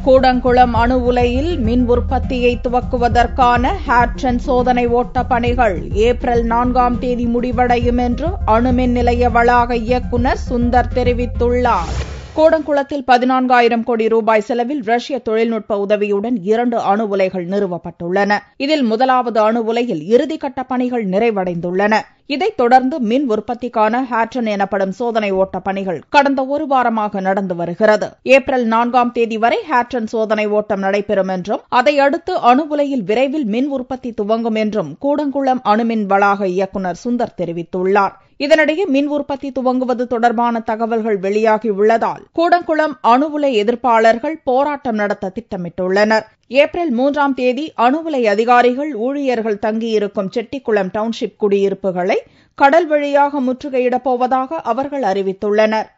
கூடங்குளம் அணு உலையில் மின் உற்பத்தியை துவக்குவதற்கான ஹேட்சன் சோதனை ஓட்ட பணிகள் ஏப்ரல் 4ஆம் தேதி முடிவடையும் என்று அணுமின் நிலைய வளாக இயக்குநர் சுந்தர் தெரிவித்துள்ளார். கூடங்குளத்தில் 14,000 கோடி ரூபாய் செலவில் ரஷ்ய தொழில்நுட்ப உதவியுடன் 2 அணு உலைகள் நிறுவப்பட்டுள்ளன. இதில் முதலாவது அணு உலையில் இறுதிக்கட்ட பணிகள் நிறைவடைந்துள்ளன. இதைத் தொடர்ந்து மின் உற்பத்திக்கான ஹேட்சன் எனப்படும் சோதனை ஓட்ட பணிகள் கடந்த ஒரு வாரமாக நடந்து வருகிறது. ஏப்ரல் 4ஆம் தேதி வரை ஹேட்சன் சோதனை ஓட்டம் நடைபெறும் என்றும் அதையடுத்து அணு உலையில் விரைவில் மின் உற்பத்தி துவங்கும் என்றும் கூடங்குளம் அணுமின் வளாக இயக்குநர் சுந்தர் தெரிவித்துள்ளார். இதனிடையே மின் உற்பத்தி துவங்குவது தொடர்பான தகவல்கள் வெளியாகியுள்ளதால் கூடங்குளம் அணு உலை எதிர்ப்பாளர்கள் போராட்டம் நடத்த திட்டமிட்டுள்ளனர். ஏப்ரல் 3ஆம் தேதி அணு உலை அதிகாரிகள் ஊழியர்கள் தங்கியிருக்கும் செட்டிக்குளம் டவுன்ஷிப் குடியிருப்புகளை கடல் வழியாக முற்றுகையிடப் போவதாக அவர்கள் அறிவித்துள்ளனர்.